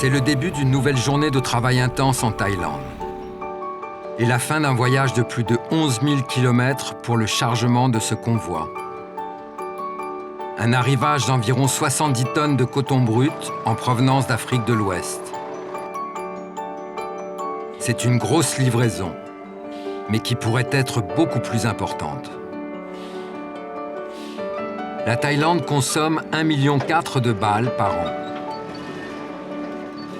C'est le début d'une nouvelle journée de travail intense en Thaïlande. Et la fin d'un voyage de plus de 11 000 km pour le chargement de ce convoi. Un arrivage d'environ 70 tonnes de coton brut en provenance d'Afrique de l'Ouest. C'est une grosse livraison, mais qui pourrait être beaucoup plus importante. La Thaïlande consomme 1,4 million de balles par an,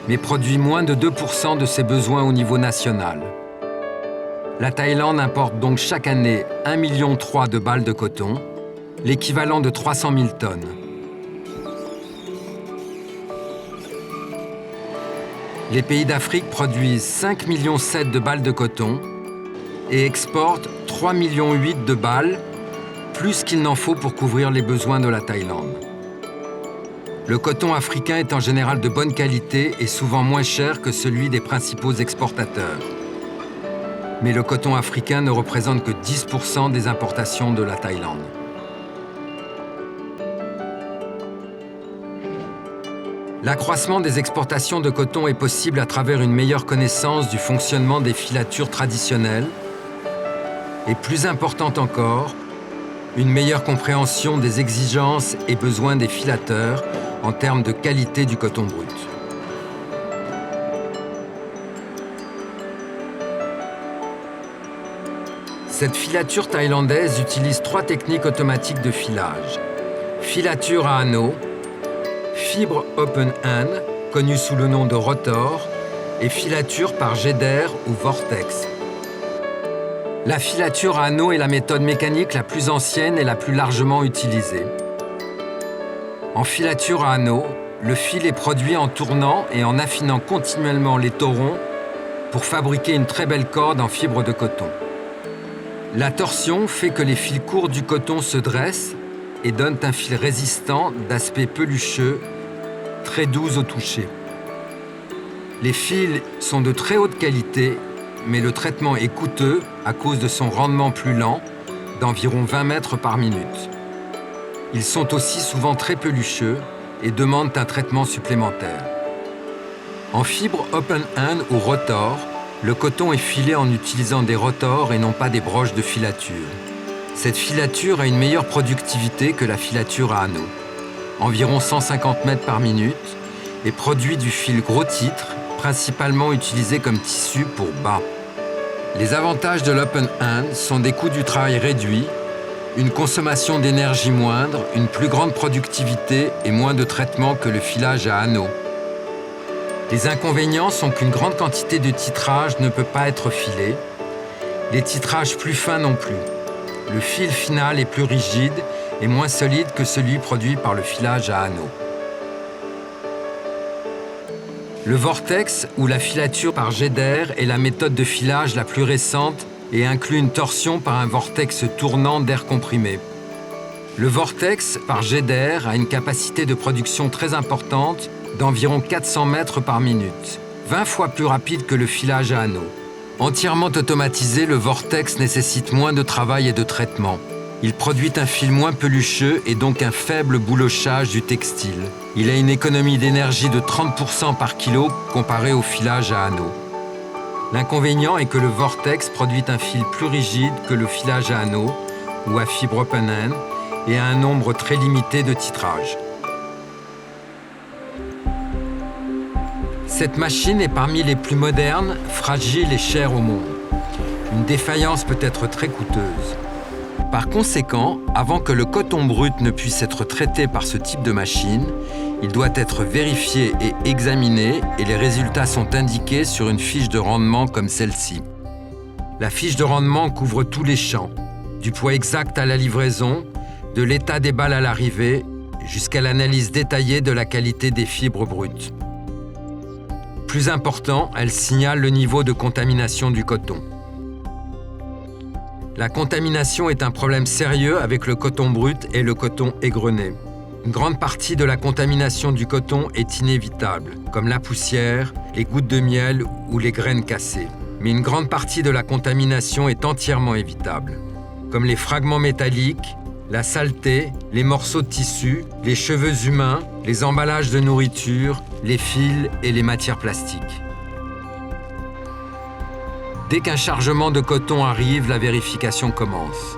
mais produit moins de 2% de ses besoins au niveau national. La Thaïlande importe donc chaque année 1,3 million de balles de coton, l'équivalent de 300 000 tonnes. Les pays d'Afrique produisent 5,7 millions de balles de coton et exportent 3,8 millions de balles, plus qu'il n'en faut pour couvrir les besoins de la Thaïlande. Le coton africain est en général de bonne qualité et souvent moins cher que celui des principaux exportateurs. Mais le coton africain ne représente que 10% des importations de la Thaïlande. L'accroissement des exportations de coton est possible à travers une meilleure connaissance du fonctionnement des filatures traditionnelles et, plus importante encore, une meilleure compréhension des exigences et besoins des filateurs en termes de qualité du coton brut. Cette filature thaïlandaise utilise 3 techniques automatiques de filage. Filature à anneaux, fibre open end, connue sous le nom de rotor, et filature par jet d'air ou vortex. La filature à anneaux est la méthode mécanique la plus ancienne et la plus largement utilisée. En filature à anneaux, le fil est produit en tournant et en affinant continuellement les torons pour fabriquer une très belle corde en fibre de coton. La torsion fait que les fils courts du coton se dressent et donnent un fil résistant d'aspect pelucheux, très doux au toucher. Les fils sont de très haute qualité, mais le traitement est coûteux à cause de son rendement plus lent, d'environ 20 mètres par minute. Ils sont aussi souvent très pelucheux et demandent un traitement supplémentaire. En fibre open end ou rotor, le coton est filé en utilisant des rotors et non pas des broches de filature. Cette filature a une meilleure productivité que la filature à anneaux, environ 150 mètres par minute, et produit du fil gros titre, principalement utilisé comme tissu pour bas. Les avantages de l'open end sont des coûts du travail réduits, une consommation d'énergie moindre, une plus grande productivité et moins de traitement que le filage à anneaux. Les inconvénients sont qu'une grande quantité de titrage ne peut pas être filée, les titrages plus fins non plus. Le fil final est plus rigide et moins solide que celui produit par le filage à anneaux. Le vortex ou la filature par jet d'air est la méthode de filage la plus récente et inclut une torsion par un vortex tournant d'air comprimé. Le vortex par jet d'air a une capacité de production très importante d'environ 400 mètres par minute, 20 fois plus rapide que le filage à anneaux. Entièrement automatisé, le vortex nécessite moins de travail et de traitement. Il produit un fil moins pelucheux et donc un faible boulochage du textile. Il a une économie d'énergie de 30% par kilo comparé au filage à anneaux. L'inconvénient est que le vortex produit un fil plus rigide que le filage à anneaux ou à fibre open end et a un nombre très limité de titrages. Cette machine est parmi les plus modernes, fragiles et chères au monde. Une défaillance peut être très coûteuse. Par conséquent, avant que le coton brut ne puisse être traité par ce type de machine, il doit être vérifié et examiné et les résultats sont indiqués sur une fiche de rendement comme celle-ci. La fiche de rendement couvre tous les champs, du poids exact à la livraison, de l'état des balles à l'arrivée, jusqu'à l'analyse détaillée de la qualité des fibres brutes. Plus important, elle signale le niveau de contamination du coton. La contamination est un problème sérieux avec le coton brut et le coton égrené. Une grande partie de la contamination du coton est inévitable, comme la poussière, les gouttes de miel ou les graines cassées. Mais une grande partie de la contamination est entièrement évitable, comme les fragments métalliques, la saleté, les morceaux de tissu, les cheveux humains, les emballages de nourriture les fils et les matières plastiques. Dès qu'un chargement de coton arrive, la vérification commence.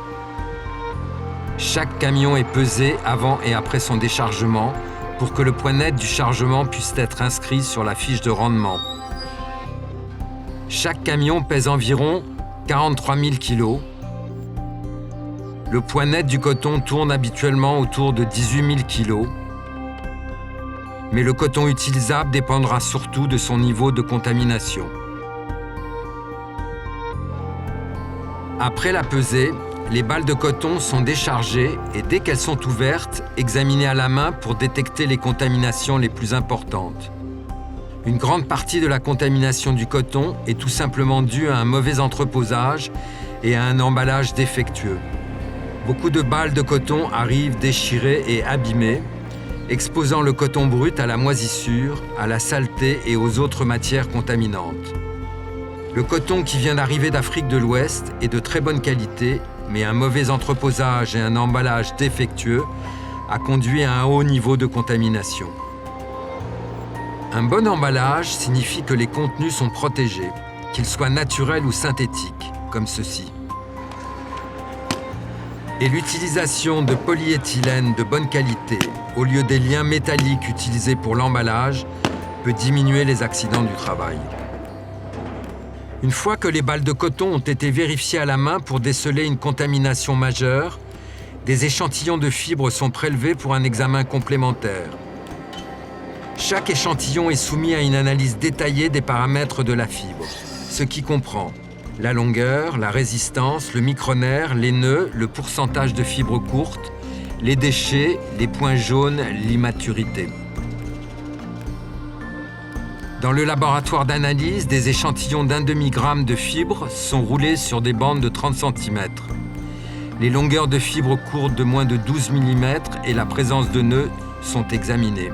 Chaque camion est pesé avant et après son déchargement pour que le point net du chargement puisse être inscrit sur la fiche de rendement. Chaque camion pèse environ 43 000 kg. Le point net du coton tourne habituellement autour de 18 000 kg. Mais le coton utilisable dépendra surtout de son niveau de contamination. Après la pesée, les balles de coton sont déchargées et dès qu'elles sont ouvertes, examinées à la main pour détecter les contaminations les plus importantes. Une grande partie de la contamination du coton est tout simplement due à un mauvais entreposage et à un emballage défectueux. Beaucoup de balles de coton arrivent déchirées et abîmées, exposant le coton brut à la moisissure, à la saleté et aux autres matières contaminantes. Le coton qui vient d'arriver d'Afrique de l'Ouest est de très bonne qualité, mais un mauvais entreposage et un emballage défectueux a conduit à un haut niveau de contamination. Un bon emballage signifie que les contenus sont protégés, qu'ils soient naturels ou synthétiques, comme ceci. Et l'utilisation de polyéthylène de bonne qualité, au lieu des liens métalliques utilisés pour l'emballage, peut diminuer les accidents du travail. Une fois que les balles de coton ont été vérifiées à la main pour déceler une contamination majeure, des échantillons de fibres sont prélevés pour un examen complémentaire. Chaque échantillon est soumis à une analyse détaillée des paramètres de la fibre, ce qui comprend la longueur, la résistance, le micronaire, les nœuds, le pourcentage de fibres courtes, les déchets, les points jaunes, l'immaturité. Dans le laboratoire d'analyse, des échantillons d'1 demi-gramme de fibres sont roulés sur des bandes de 30 cm. Les longueurs de fibres courtes de moins de 12 mm et la présence de nœuds sont examinées.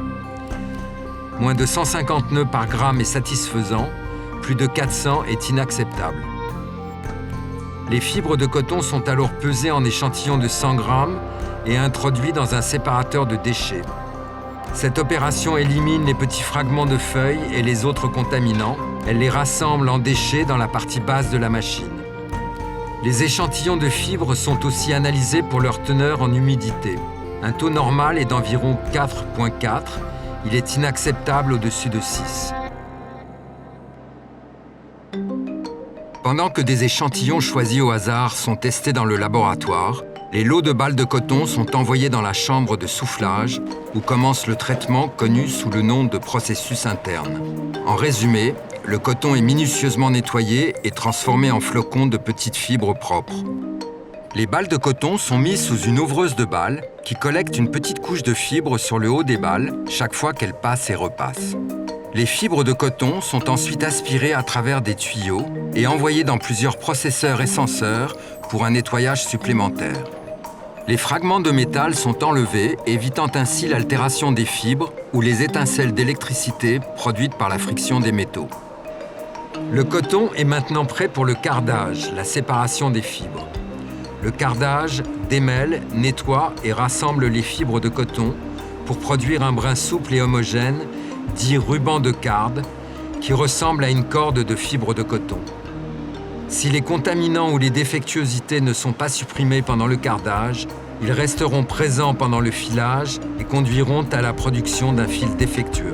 Moins de 150 nœuds par gramme est satisfaisant, plus de 400 est inacceptable. Les fibres de coton sont alors pesées en échantillons de 100 grammes et introduits dans un séparateur de déchets. Cette opération élimine les petits fragments de feuilles et les autres contaminants. Elle les rassemble en déchets dans la partie basse de la machine. Les échantillons de fibres sont aussi analysés pour leur teneur en humidité. Un taux normal est d'environ 4,4. Il est inacceptable au-dessus de 6. Pendant que des échantillons choisis au hasard sont testés dans le laboratoire, les lots de balles de coton sont envoyés dans la chambre de soufflage où commence le traitement connu sous le nom de processus interne. En résumé, le coton est minutieusement nettoyé et transformé en flocons de petites fibres propres. Les balles de coton sont mises sous une ouvreuse de balles qui collecte une petite couche de fibres sur le haut des balles chaque fois qu'elles passent et repassent. Les fibres de coton sont ensuite aspirées à travers des tuyaux et envoyées dans plusieurs processeurs et senseurs pour un nettoyage supplémentaire. Les fragments de métal sont enlevés, évitant ainsi l'altération des fibres ou les étincelles d'électricité produites par la friction des métaux. Le coton est maintenant prêt pour le cardage, la séparation des fibres. Le cardage démêle, nettoie et rassemble les fibres de coton pour produire un brin souple et homogène, dit ruban de carde, qui ressemble à une corde de fibres de coton. Si les contaminants ou les défectuosités ne sont pas supprimés pendant le cardage, ils resteront présents pendant le filage et conduiront à la production d'un fil défectueux.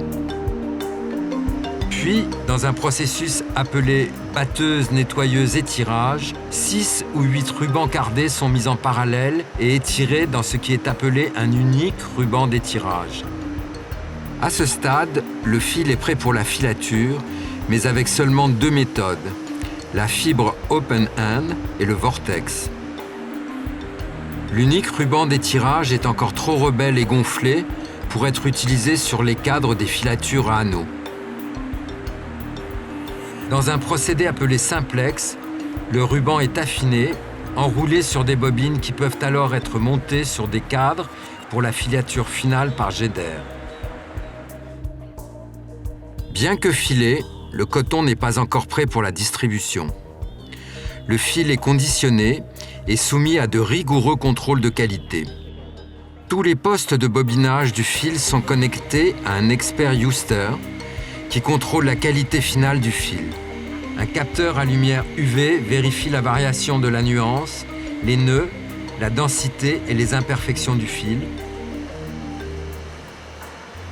Puis, dans un processus appelé batteuse, nettoyeuse, étirage, 6 ou 8 rubans cardés sont mis en parallèle et étirés dans ce qui est appelé un unique ruban d'étirage. À ce stade, le fil est prêt pour la filature, mais avec seulement 2 méthodes, la fibre open end et le vortex. L'unique ruban d'étirage est encore trop rebelle et gonflé pour être utilisé sur les cadres des filatures à anneaux. Dans un procédé appelé simplex, le ruban est affiné, enroulé sur des bobines qui peuvent alors être montées sur des cadres pour la filature finale par jet d'air. Bien que filé, le coton n'est pas encore prêt pour la distribution. Le fil est conditionné et soumis à de rigoureux contrôles de qualité. Tous les postes de bobinage du fil sont connectés à un expert Uster qui contrôle la qualité finale du fil. Un capteur à lumière UV vérifie la variation de la nuance, les nœuds, la densité et les imperfections du fil.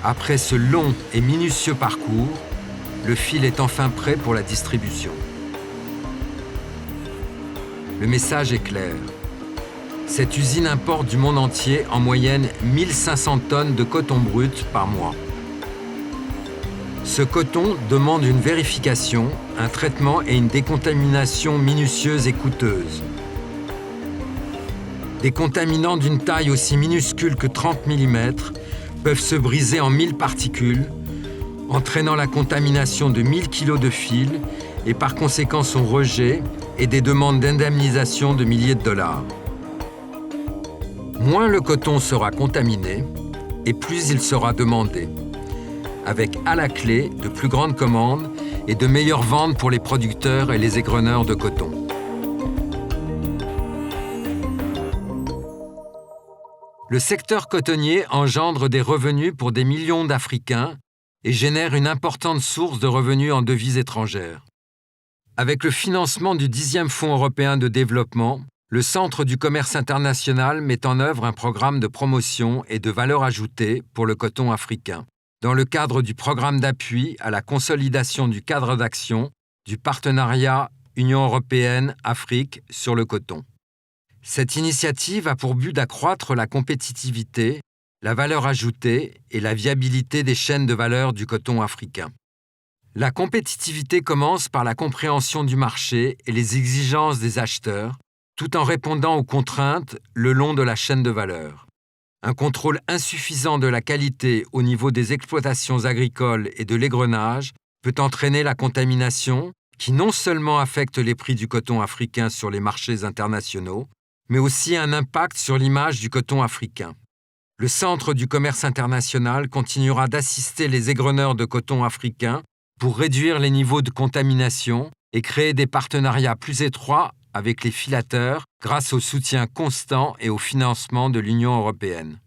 Après ce long et minutieux parcours, le fil est enfin prêt pour la distribution. Le message est clair. Cette usine importe du monde entier en moyenne 1500 tonnes de coton brut par mois. Ce coton demande une vérification, un traitement et une décontamination minutieuse et coûteuse. Des contaminants d'une taille aussi minuscule que 30 mm peuvent se briser en 1000 particules, entraînant la contamination de 1000 kg de fil et par conséquent son rejet et des demandes d'indemnisation de milliers de dollars. Moins le coton sera contaminé et plus il sera demandé, avec à la clé de plus grandes commandes et de meilleures ventes pour les producteurs et les égreneurs de coton. Le secteur cotonnier engendre des revenus pour des millions d'Africains et génère une importante source de revenus en devises étrangères. Avec le financement du 10e Fonds européen de développement, le Centre du commerce international met en œuvre un programme de promotion et de valeur ajoutée pour le coton africain, dans le cadre du programme d'appui à la consolidation du cadre d'action du partenariat Union européenne-Afrique sur le coton. Cette initiative a pour but d'accroître la compétitivité, la valeur ajoutée et la viabilité des chaînes de valeur du coton africain. La compétitivité commence par la compréhension du marché et les exigences des acheteurs, tout en répondant aux contraintes le long de la chaîne de valeur. Un contrôle insuffisant de la qualité au niveau des exploitations agricoles et de l'égrenage peut entraîner la contamination qui non seulement affecte les prix du coton africain sur les marchés internationaux, mais aussi un impact sur l'image du coton africain. Le Centre du commerce international continuera d'assister les égreneurs de coton africains pour réduire les niveaux de contamination et créer des partenariats plus étroits avec les filateurs grâce au soutien constant et au financement de l'Union européenne.